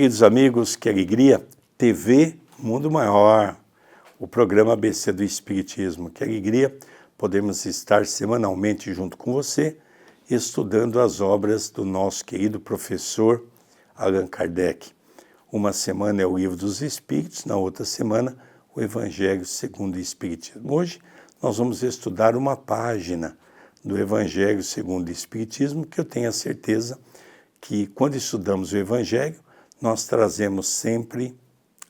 queridos amigos, que alegria, TV Mundo Maior, o programa ABC do Espiritismo. Que alegria podemos estar semanalmente junto com você, estudando as obras do nosso querido professor Allan Kardec. Uma semana é o Livro dos Espíritos, na outra semana o Evangelho segundo o Espiritismo. Hoje nós vamos estudar uma página do Evangelho segundo o Espiritismo, que eu tenho a certeza que quando estudamos o Evangelho, nós trazemos sempre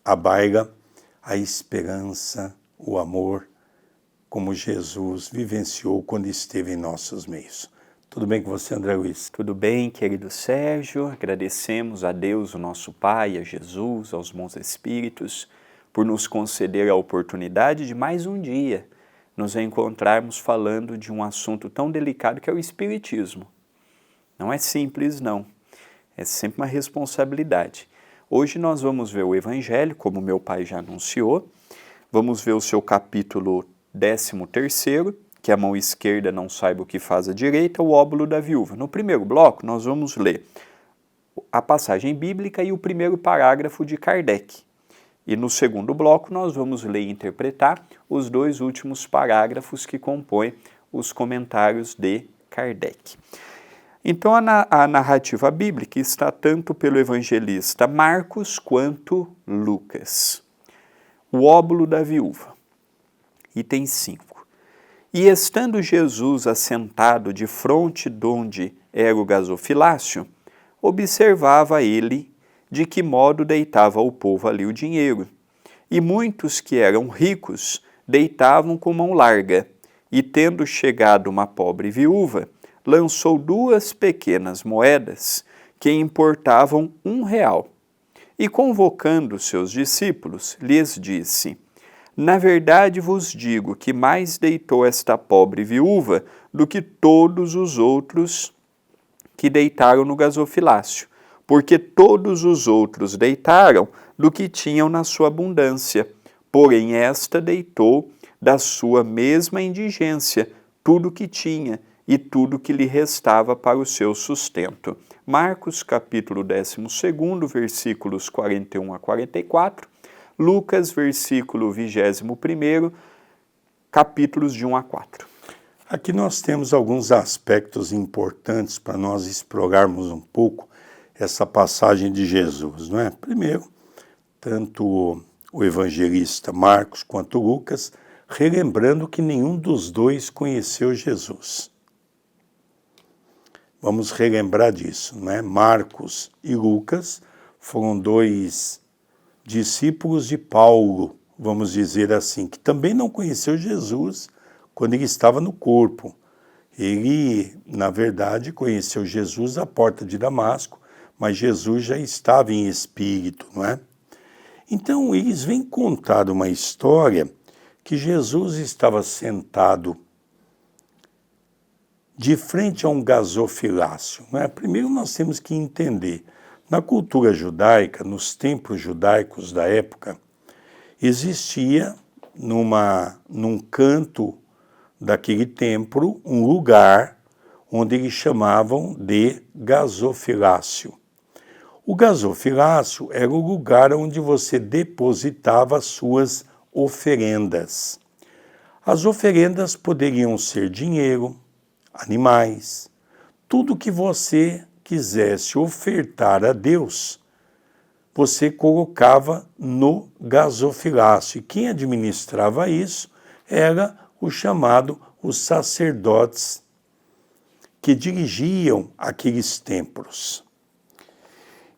à baila a esperança, o amor, como Jesus vivenciou quando esteve em nossos meios. Tudo bem com você, André Luiz? Tudo bem, querido Sérgio. Agradecemos a Deus, o nosso Pai, a Jesus, aos bons espíritos, por nos conceder a oportunidade de mais um dia nos encontrarmos falando de um assunto tão delicado que é o Espiritismo. Não é simples, não. É sempre uma responsabilidade. Hoje nós vamos ver o Evangelho, como meu pai já anunciou. Vamos ver o seu capítulo 13º, que a mão esquerda não saiba o que faz a direita, o óbolo da viúva. No primeiro bloco, nós vamos ler a passagem bíblica e o primeiro parágrafo de Kardec. E no segundo bloco, nós vamos ler e interpretar os dois últimos parágrafos que compõem os comentários de Kardec. Então, a narrativa bíblica está tanto pelo evangelista Marcos quanto Lucas. O óbolo da viúva. Item 5. E estando Jesus assentado de fronte donde era o gasofilácio, observava ele de que modo deitava o povo ali o dinheiro. E muitos que eram ricos deitavam com mão larga, e tendo chegado uma pobre viúva, lançou 2 pequenas moedas que importavam R$1. E convocando seus discípulos, lhes disse: Na verdade vos digo que mais deitou esta pobre viúva do que todos os outros que deitaram no gasofilácio, porque todos os outros deitaram do que tinham na sua abundância, porém esta deitou da sua mesma indigência tudo o que tinha, e tudo que lhe restava para o seu sustento. Marcos, capítulo 12, versículos 41 a 44, Lucas, versículo 21, capítulos de 1 a 4. Aqui nós temos alguns aspectos importantes para nós explorarmos um pouco essa passagem de Jesus, não é? Primeiro, tanto o evangelista Marcos quanto Lucas, relembrando que nenhum dos dois conheceu Jesus. Vamos relembrar disso, não é? Marcos e Lucas foram 2 discípulos de Paulo, vamos dizer assim, que também não conheceu Jesus quando ele estava no corpo. Ele, na verdade, conheceu Jesus à porta de Damasco, mas Jesus já estava em espírito, não é? Então, eles vêm contar uma história que Jesus estava sentado de frente a um gasofilácio. Não é? Primeiro nós temos que entender, na cultura judaica, nos templos judaicos da época, existia num canto daquele templo um lugar onde eles chamavam de gasofilácio. O gasofilácio era o lugar onde você depositava as suas oferendas. As oferendas poderiam ser dinheiro, animais, tudo que você quisesse ofertar a Deus, você colocava no gasofilácio. E quem administrava isso era os sacerdotes que dirigiam aqueles templos.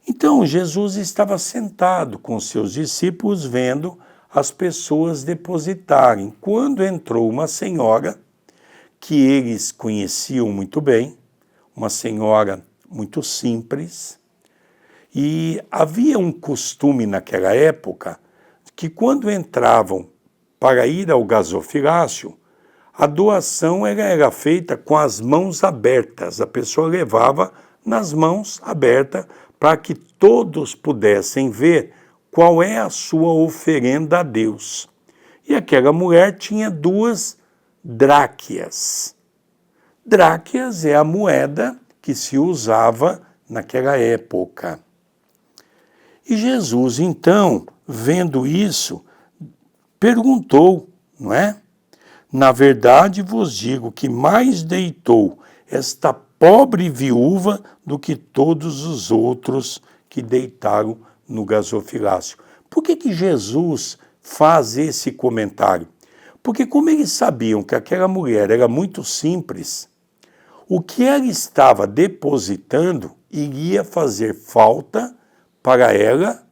Então, Jesus estava sentado com seus discípulos, vendo as pessoas depositarem. Quando entrou uma senhora que eles conheciam muito bem, uma senhora muito simples, e havia um costume naquela época que quando entravam para ir ao gasofilácio, a doação era feita com as mãos abertas, a pessoa levava nas mãos abertas para que todos pudessem ver qual é a sua oferenda a Deus. E aquela mulher tinha 2 dráquias. Dráquias é a moeda que se usava naquela época. E Jesus, então, vendo isso, perguntou, não é? Na verdade vos digo que mais deitou esta pobre viúva do que todos os outros que deitaram no gasofilácio. Por que Jesus faz esse comentário? Porque como eles sabiam que aquela mulher era muito simples, o que ela estava depositando iria fazer falta para ela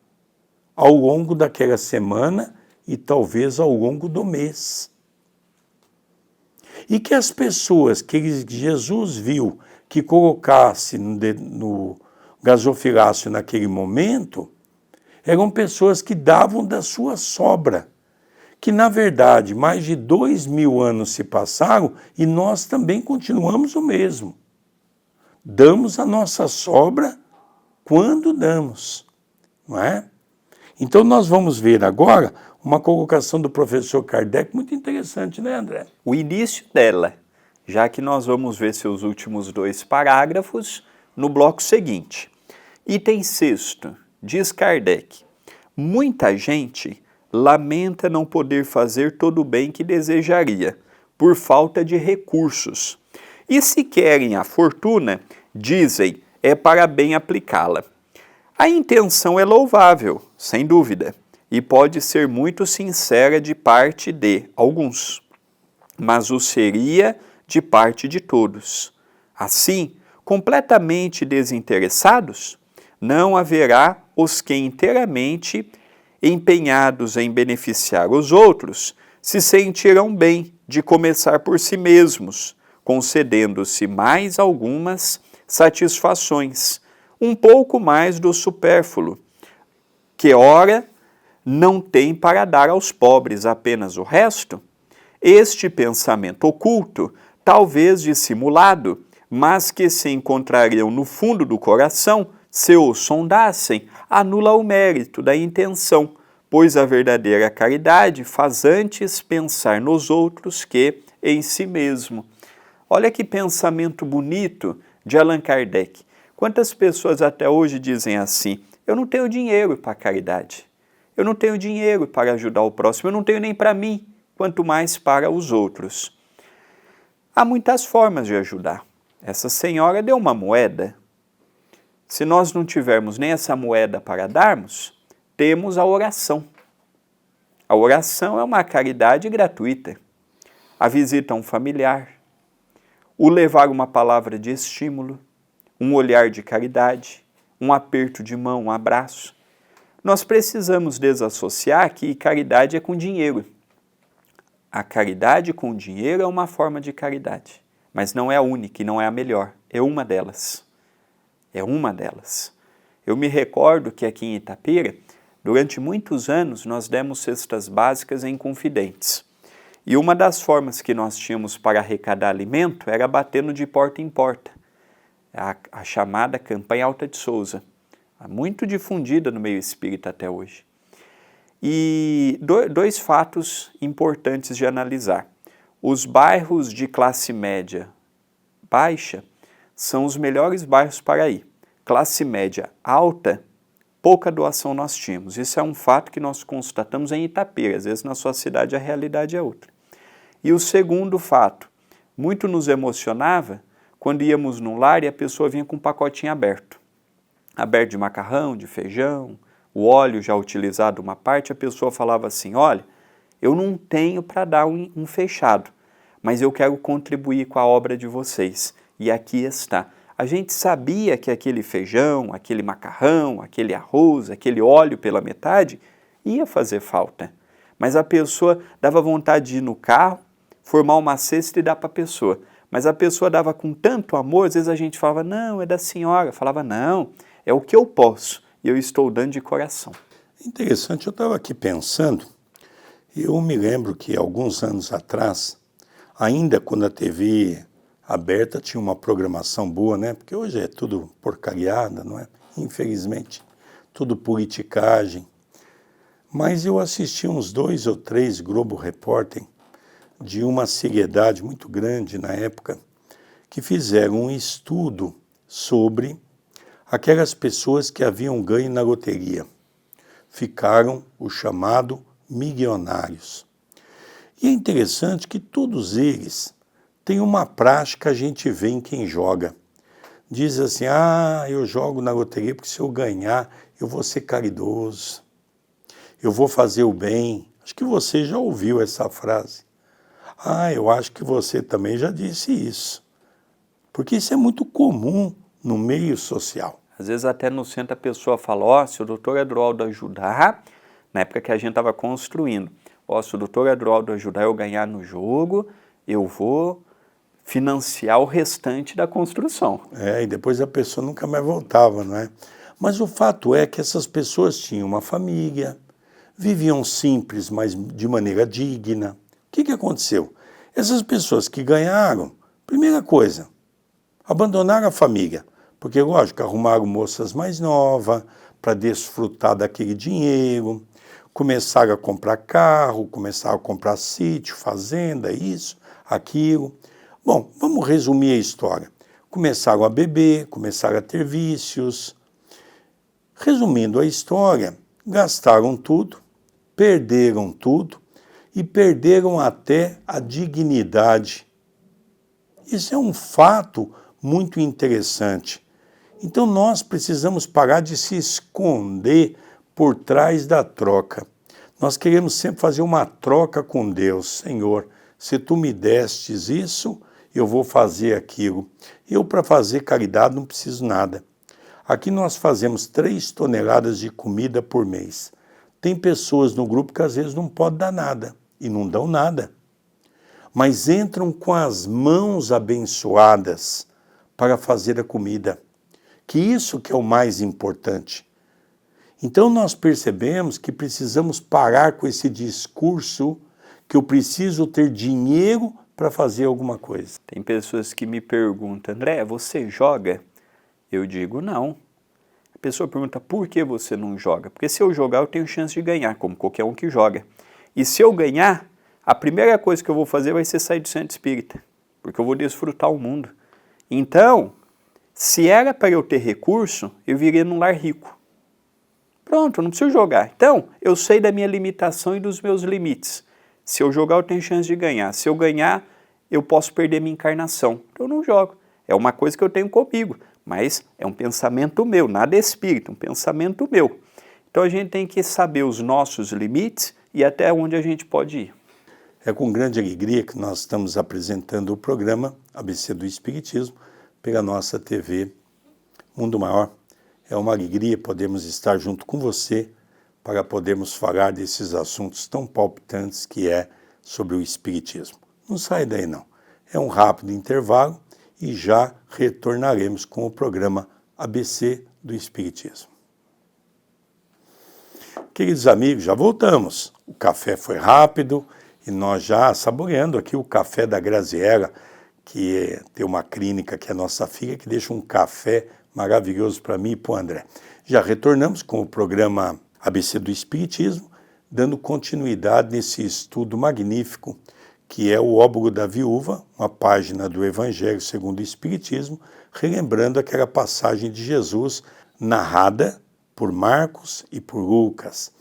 ao longo daquela semana e talvez ao longo do mês. E que as pessoas que Jesus viu que colocasse no gasofilácio naquele momento, eram pessoas que davam da sua sobra. Que, na verdade, mais de 2000 anos se passaram e nós também continuamos o mesmo. Damos a nossa sobra quando damos, não é? Então, nós vamos ver agora uma colocação do professor Kardec muito interessante, né, André? O início dela, já que nós vamos ver seus últimos 2 parágrafos no bloco seguinte. Item 6º, diz Kardec, muita gente lamenta não poder fazer todo o bem que desejaria, por falta de recursos. E se querem a fortuna, dizem, é para bem aplicá-la. A intenção é louvável, sem dúvida, e pode ser muito sincera de parte de alguns, mas o seria de parte de todos. Assim, completamente desinteressados, não haverá os que inteiramente empenhados em beneficiar os outros se sentirão bem de começar por si mesmos, concedendo-se mais algumas satisfações, um pouco mais do supérfluo, que ora não tem para dar aos pobres apenas o resto. Este pensamento oculto, talvez dissimulado, mas que se encontrariam no fundo do coração, se o sondassem, anula o mérito da intenção, pois a verdadeira caridade faz antes pensar nos outros que em si mesmo. Olha que pensamento bonito de Allan Kardec. Quantas pessoas até hoje dizem assim, eu não tenho dinheiro para a caridade, eu não tenho dinheiro para ajudar o próximo, eu não tenho nem para mim, quanto mais para os outros. Há muitas formas de ajudar. Essa senhora deu uma moeda. Se nós não tivermos nem essa moeda para darmos, temos a oração. A oração é uma caridade gratuita. A visita a um familiar, o levar uma palavra de estímulo, um olhar de caridade, um aperto de mão, um abraço. Nós precisamos desassociar que caridade é com dinheiro. A caridade com dinheiro é uma forma de caridade, mas não é a única e não é a melhor, é uma delas. É uma delas. Eu me recordo que aqui em Itapira, durante muitos anos, nós demos cestas básicas em confidentes. E uma das formas que nós tínhamos para arrecadar alimento era batendo de porta em porta. A chamada campanha Alta de Souza, muito difundida no meio espírita até hoje. E dois fatos importantes de analisar. Os bairros de classe média baixa são os melhores bairros para ir. Classe média alta, pouca doação nós tínhamos. Isso é um fato que nós constatamos em Itapira. Às vezes na sua cidade a realidade é outra. E o segundo fato, muito nos emocionava quando íamos num lar e a pessoa vinha com um pacotinho aberto. Aberto de macarrão, de feijão, o óleo já utilizado uma parte, a pessoa falava assim, olha, eu não tenho para dar um fechado, mas eu quero contribuir com a obra de vocês. E aqui está. A gente sabia que aquele feijão, aquele macarrão, aquele arroz, aquele óleo pela metade ia fazer falta. Mas a pessoa dava vontade de ir no carro, formar uma cesta e dar para a pessoa. Mas a pessoa dava com tanto amor, às vezes a gente falava, não, é da senhora. Eu falava, não, é o que eu posso e eu estou dando de coração. Interessante, eu estava aqui pensando, eu me lembro que alguns anos atrás, ainda quando a TV aberta tinha uma programação boa, né? Porque hoje é tudo porcariada, não é? Infelizmente, tudo politicagem. Mas eu assisti uns 2 ou 3 Globo Repórter de uma seriedade muito grande na época, que fizeram um estudo sobre aquelas pessoas que haviam ganho na loteria. ficaram os chamados milionários. E é interessante que todos eles têm uma prática que a gente vê em quem joga. Diz assim, eu jogo na loteria porque se eu ganhar, eu vou ser caridoso, eu vou fazer o bem. Acho que você já ouviu essa frase. Eu acho que você também já disse isso. Porque isso é muito comum no meio social. Às vezes até no centro a pessoa fala, se o doutor Adroaldo ajudar, na época que a gente estava construindo, se o doutor Adroaldo ajudar eu ganhar no jogo, eu vou financiar o restante da construção. E depois a pessoa nunca mais voltava, não é? Mas o fato é que essas pessoas tinham uma família, viviam simples, mas de maneira digna. O que aconteceu? Essas pessoas que ganharam, primeira coisa, abandonaram a família, porque, lógico, arrumaram moças mais novas para desfrutar daquele dinheiro, começaram a comprar carro, começaram a comprar sítio, fazenda, isso, aquilo. Bom, vamos resumir a história. Começaram a beber, começaram a ter vícios. Resumindo a história, gastaram tudo, perderam tudo e perderam até a dignidade. Isso é um fato muito interessante. Então nós precisamos parar de se esconder por trás da troca. Nós queremos sempre fazer uma troca com Deus. Senhor, se tu me destes isso, eu vou fazer aquilo. Eu, para fazer caridade, não preciso nada. Aqui nós fazemos 3 toneladas de comida por mês. Tem pessoas no grupo que às vezes não podem dar nada, e não dão nada. Mas entram com as mãos abençoadas para fazer a comida. Que isso que é o mais importante. Então nós percebemos que precisamos parar com esse discurso que eu preciso ter dinheiro para fazer alguma coisa. Tem pessoas que me perguntam, André, você joga? Eu digo não. A pessoa pergunta, por que você não joga? Porque se eu jogar eu tenho chance de ganhar, como qualquer um que joga. E se eu ganhar, a primeira coisa que eu vou fazer vai ser sair do centro espírita, porque eu vou desfrutar o mundo. Então, se era para eu ter recurso, eu viria num lar rico. Pronto, eu não preciso jogar. Então, eu sei da minha limitação e dos meus limites. Se eu jogar, eu tenho chance de ganhar. Se eu ganhar, eu posso perder minha encarnação. Então, eu não jogo. É uma coisa que eu tenho comigo, mas é um pensamento meu, nada é espírito, um pensamento meu. Então, a gente tem que saber os nossos limites e até onde a gente pode ir. É com grande alegria que nós estamos apresentando o programa ABC do Espiritismo pela nossa TV Mundo Maior. É uma alegria podermos estar junto com você para podermos falar desses assuntos tão palpitantes que é sobre o Espiritismo. Não sai daí não. É um rápido intervalo e já retornaremos com o programa ABC do Espiritismo. Queridos amigos, já voltamos. O café foi rápido e nós já saboreando aqui o café da Graziella, que tem uma clínica que é nossa filha, que deixa um café maravilhoso para mim e para o André. Já retornamos com o programa ABC do Espiritismo, dando continuidade nesse estudo magnífico que é o Óbolo da Viúva, uma página do Evangelho segundo o Espiritismo, relembrando aquela passagem de Jesus narrada por Marcos e por Lucas.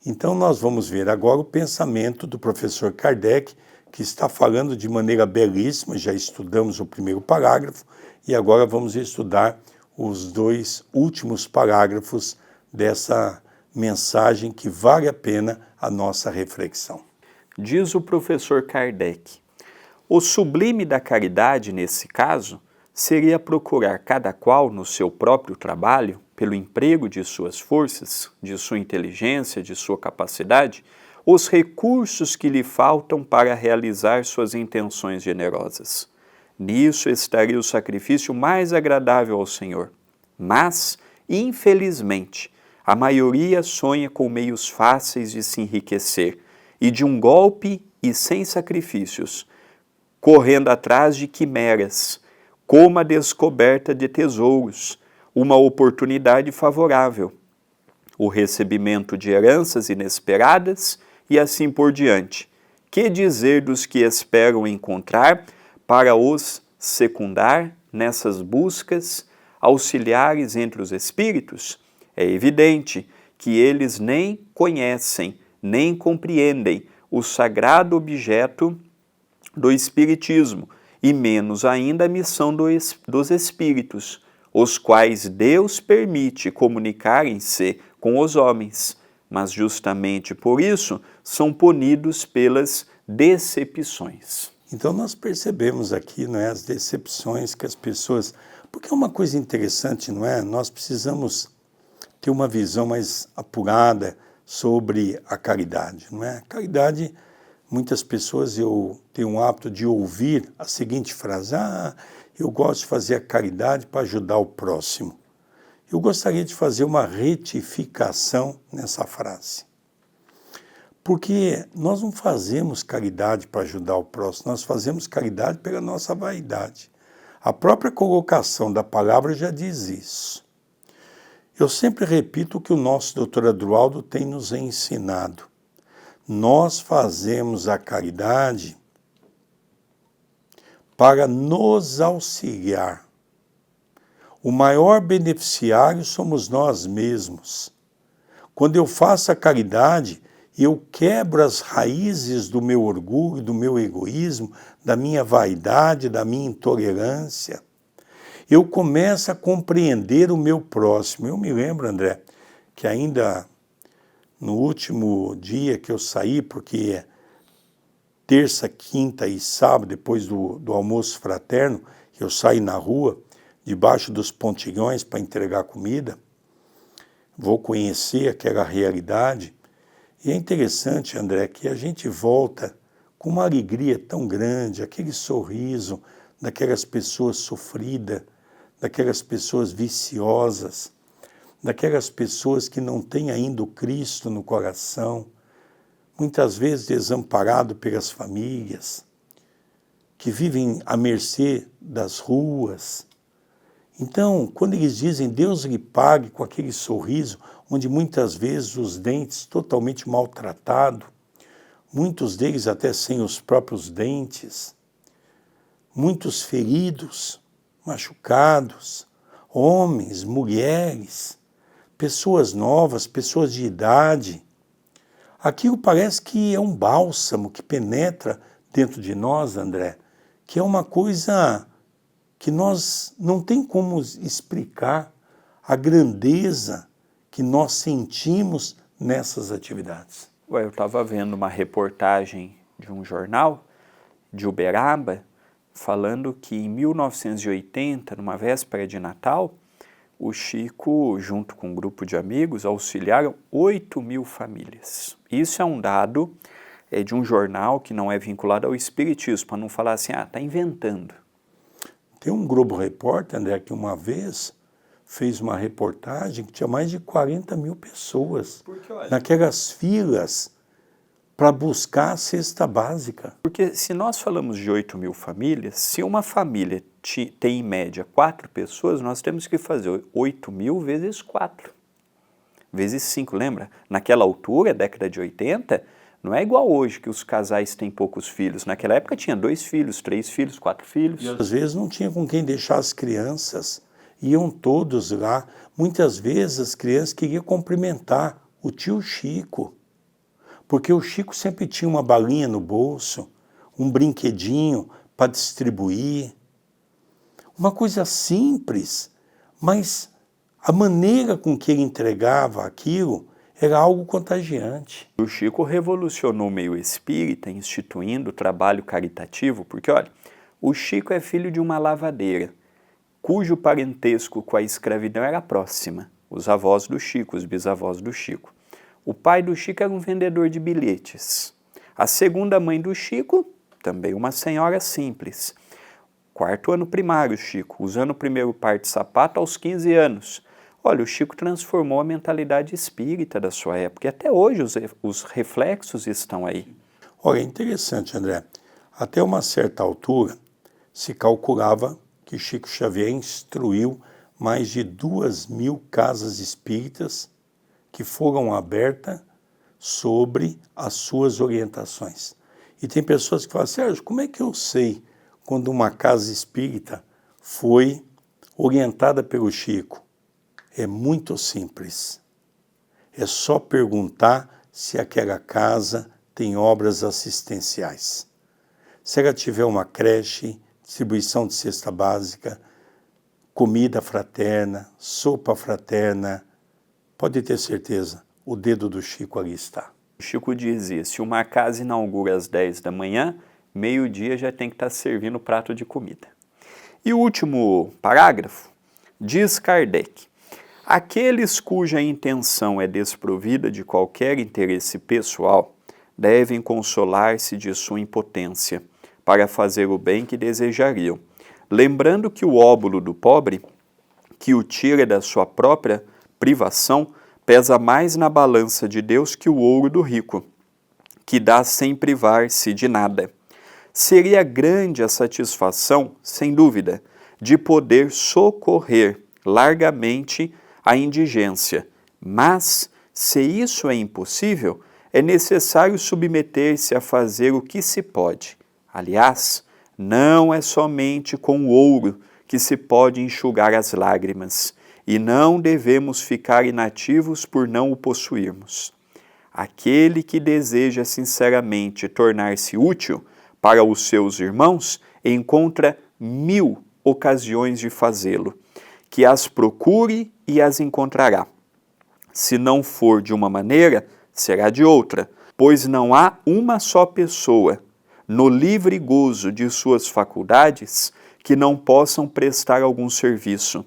Então nós vamos ver agora o pensamento do professor Kardec, que está falando de maneira belíssima, já estudamos o primeiro parágrafo, e agora vamos estudar os 2 últimos parágrafos dessa mensagem que vale a pena a nossa reflexão. Diz o professor Kardec, o sublime da caridade, nesse caso, seria procurar cada qual no seu próprio trabalho, pelo emprego de suas forças, de sua inteligência, de sua capacidade, os recursos que lhe faltam para realizar suas intenções generosas. Nisso estaria o sacrifício mais agradável ao Senhor. Mas, infelizmente, a maioria sonha com meios fáceis de se enriquecer e de um golpe e sem sacrifícios, correndo atrás de quimeras, como a descoberta de tesouros, uma oportunidade favorável, o recebimento de heranças inesperadas e assim por diante. Que dizer dos que esperam encontrar para os secundar nessas buscas auxiliares entre os espíritos? É evidente que eles nem conhecem, nem compreendem o sagrado objeto do Espiritismo, e menos ainda a missão dos Espíritos, os quais Deus permite comunicarem-se com os homens, mas justamente por isso são punidos pelas decepções. Então nós percebemos aqui, não é, as decepções que as pessoas... Porque é uma coisa interessante, não é? Nós precisamos ter uma visão mais apurada sobre a caridade, não é? A caridade, muitas pessoas, eu tenho o hábito de ouvir a seguinte frase: eu gosto de fazer a caridade para ajudar o próximo. Eu gostaria de fazer uma retificação nessa frase. Porque nós não fazemos caridade para ajudar o próximo, nós fazemos caridade pela nossa vaidade. A própria colocação da palavra já diz isso. Eu sempre repito o que o nosso doutor Adroaldo tem nos ensinado. Nós fazemos a caridade para nos auxiliar. O maior beneficiário somos nós mesmos. Quando eu faço a caridade, eu quebro as raízes do meu orgulho, do meu egoísmo, da minha vaidade, da minha intolerância. Eu começo a compreender o meu próximo. Eu me lembro, André, que ainda no último dia que eu saí, porque terça, quinta e sábado, depois do almoço fraterno, eu saí na rua, debaixo dos pontilhões para entregar comida, vou conhecer aquela realidade. E é interessante, André, que a gente volta com uma alegria tão grande, aquele sorriso daquelas pessoas sofridas, daquelas pessoas viciosas, daquelas pessoas que não têm ainda o Cristo no coração, muitas vezes desamparado pelas famílias, que vivem à mercê das ruas. Então, quando eles dizem Deus lhe pague com aquele sorriso, onde muitas vezes os dentes totalmente maltratados, muitos deles até sem os próprios dentes, muitos feridos, machucados, homens, mulheres, pessoas novas, pessoas de idade. Aquilo parece que é um bálsamo que penetra dentro de nós, André, que é uma coisa que nós não tem como explicar a grandeza que nós sentimos nessas atividades. Eu estava vendo uma reportagem de um jornal de Uberaba, falando que em 1980, numa véspera de Natal, o Chico, junto com um grupo de amigos, auxiliaram 8.000 famílias. Isso é um dado de um jornal que não é vinculado ao Espiritismo, para não falar assim, está inventando. Tem um Globo Repórter, André, que uma vez fez uma reportagem que tinha mais de 40.000 pessoas naquelas filas para buscar a cesta básica. Porque se nós falamos de 8.000 famílias, se uma família tem em média 4 pessoas, nós temos que fazer 8.000 vezes 4, vezes 5, lembra? Naquela altura, década de 80, não é igual hoje que os casais têm poucos filhos. Naquela época tinha 2 filhos, 3 filhos, 4 filhos. E às vezes não tinha com quem deixar as crianças, iam todos lá. Muitas vezes as crianças queriam cumprimentar o tio Chico, porque o Chico sempre tinha uma balinha no bolso, um brinquedinho para distribuir. Uma coisa simples, mas a maneira com que ele entregava aquilo era algo contagiante. O Chico revolucionou o meio espírita, instituindo o trabalho caritativo, porque, olha, o Chico é filho de uma lavadeira, cujo parentesco com a escravidão era próxima, os avós do Chico, os bisavós do Chico. O pai do Chico era um vendedor de bilhetes. A segunda mãe do Chico, também uma senhora simples. 4º ano primário, Chico, usando o primeiro par de sapato aos 15 anos. Olha, o Chico transformou a mentalidade espírita da sua época, e até hoje os reflexos estão aí. Olha, é interessante, André. Até uma certa altura, se calculava que Chico Xavier instruiu mais de 2.000 casas espíritas que foram abertas sobre as suas orientações. E tem pessoas que falam, Sérgio, como é que eu sei quando uma casa espírita foi orientada pelo Chico? É muito simples. é só perguntar se aquela casa tem obras assistenciais. Se ela tiver uma creche, distribuição de cesta básica, comida fraterna, sopa fraterna, pode ter certeza, o dedo do Chico ali está. O Chico dizia, se uma casa inaugura às 10 da manhã, meio-dia já tem que estar servindo o prato de comida. E o último parágrafo, diz Kardec, aqueles cuja intenção é desprovida de qualquer interesse pessoal devem consolar-se de sua impotência para fazer o bem que desejariam, lembrando que o óbolo do pobre, que o tira da sua própria privação, pesa mais na balança de Deus que o ouro do rico, que dá sem privar-se de nada. Seria grande a satisfação, sem dúvida, de poder socorrer largamente a indigência, mas, se isso é impossível, é necessário submeter-se a fazer o que se pode. Aliás, não é somente com o ouro que se pode enxugar as lágrimas, e não devemos ficar inativos por não o possuirmos. Aquele que deseja sinceramente tornar-se útil para os seus irmãos encontra 1000 ocasiões de fazê-lo, que as procure e as encontrará. Se não for de uma maneira, será de outra, pois não há uma só pessoa, no livre gozo de suas faculdades, que não possam prestar algum serviço,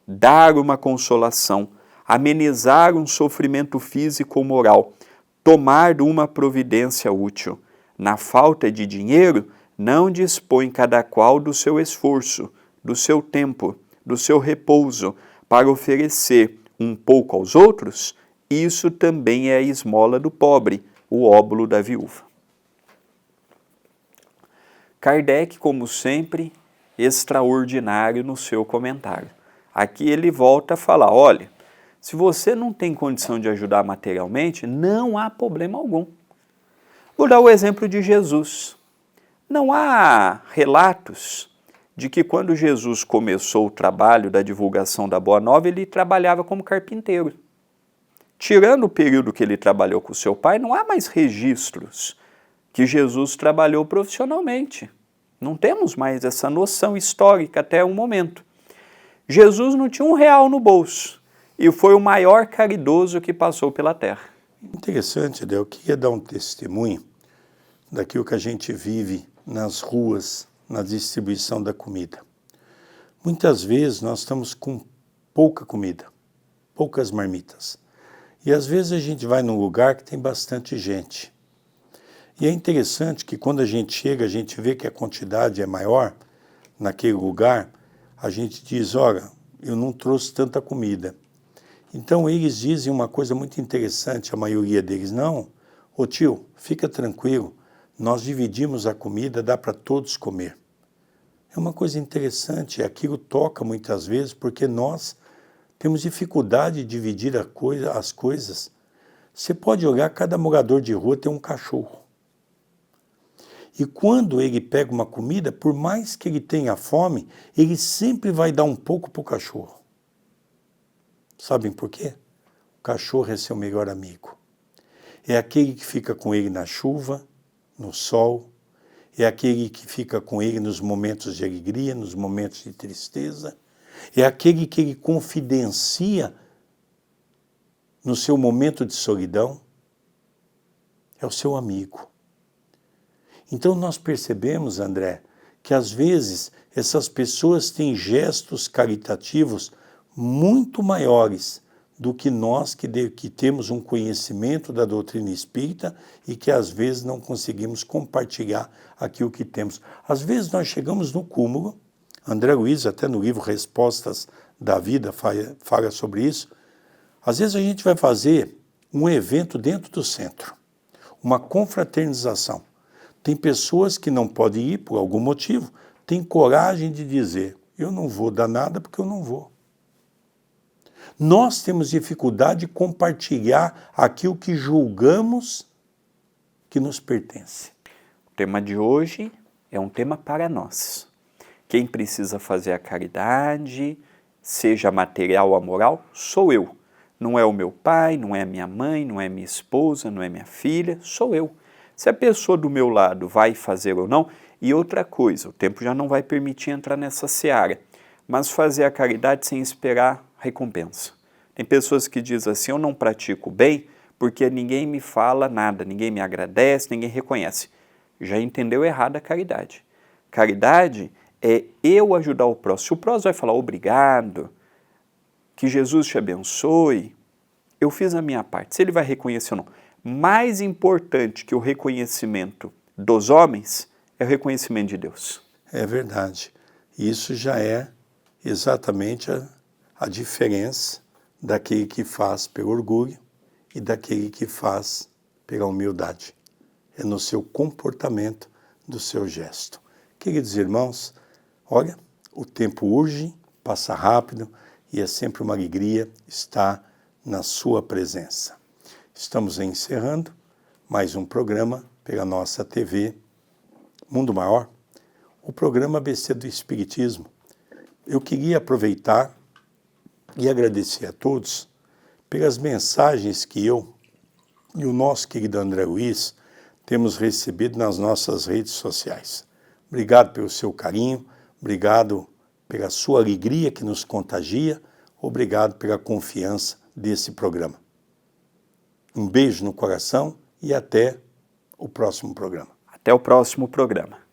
dar uma consolação, amenizar um sofrimento físico ou moral, tomar uma providência útil. Na falta de dinheiro, não dispõe cada qual do seu esforço, do seu tempo, do seu repouso, para oferecer um pouco aos outros? Isso também é a esmola do pobre, o óbolo da viúva. Kardec, como sempre, extraordinário no seu comentário. Aqui ele volta a falar, olha, se você não tem condição de ajudar materialmente, não há problema algum. Vou dar o exemplo de Jesus. Não há relatos de que quando Jesus começou o trabalho da divulgação da Boa Nova, ele trabalhava como carpinteiro. Tirando o período que ele trabalhou com seu pai, não há mais registros que Jesus trabalhou profissionalmente. Não temos mais essa noção histórica até o momento. Jesus não tinha R$1 no bolso e foi o maior caridoso que passou pela terra. Interessante, eu queria dar um testemunho daquilo que a gente vive nas ruas, na distribuição da comida. Muitas vezes nós estamos com pouca comida, poucas marmitas. E às vezes a gente vai num lugar que tem bastante gente. E é interessante que quando a gente chega, a gente vê que a quantidade é maior naquele lugar, a gente diz, olha, eu não trouxe tanta comida. Então eles dizem uma coisa muito interessante, a maioria deles, não, ô tio, fica tranquilo, nós dividimos a comida, dá para todos comer. É uma coisa interessante, aquilo toca muitas vezes porque nós temos dificuldade de dividir as coisas. Você pode olhar, cada morador de rua tem um cachorro. E quando ele pega uma comida, por mais que ele tenha fome, ele sempre vai dar um pouco para o cachorro. Sabem por quê? O cachorro é seu melhor amigo. É aquele que fica com ele na chuva, no sol, é aquele que fica com ele nos momentos de alegria, nos momentos de tristeza, é aquele que ele confidencia no seu momento de solidão, é o seu amigo. Então nós percebemos, André, que às vezes essas pessoas têm gestos caritativos muito maiores do que nós que temos um conhecimento da doutrina espírita e que às vezes não conseguimos compartilhar aquilo que temos. Às vezes nós chegamos no cúmulo, André Luiz até no livro Respostas da Vida fala sobre isso, às vezes a gente vai fazer um evento dentro do centro, uma confraternização. Tem pessoas que não podem ir por algum motivo, têm coragem de dizer, eu não vou dar nada porque eu não vou. Nós temos dificuldade de compartilhar aquilo que julgamos que nos pertence. O tema de hoje é um tema para nós. Quem precisa fazer a caridade, seja material ou moral, sou eu. Não é o meu pai, não é a minha mãe, não é minha esposa, não é minha filha, sou eu. Se a pessoa do meu lado vai fazer ou não, e outra coisa, o tempo já não vai permitir entrar nessa seara, mas fazer a caridade sem esperar recompensa. Tem pessoas que dizem assim, eu não pratico bem porque ninguém me fala nada, ninguém me agradece, ninguém reconhece. Já entendeu errado a caridade. Caridade é eu ajudar o próximo. Se o próximo vai falar obrigado, que Jesus te abençoe, eu fiz a minha parte. Se ele vai reconhecer ou não. Mais importante que o reconhecimento dos homens é o reconhecimento de Deus. É verdade. Isso já é exatamente a diferença daquele que faz pelo orgulho e daquele que faz pela humildade. É no seu comportamento, do seu gesto. Queridos irmãos, olha, o tempo urge, passa rápido e é sempre uma alegria estar na sua presença. Estamos encerrando mais um programa pela nossa TV Mundo Maior, o programa ABC do Espiritismo. Eu queria aproveitar e agradecer a todos pelas mensagens que eu e o nosso querido André Luiz temos recebido nas nossas redes sociais. Obrigado pelo seu carinho, obrigado pela sua alegria que nos contagia, obrigado pela confiança desse programa. Um beijo no coração e até o próximo programa. Até o próximo programa.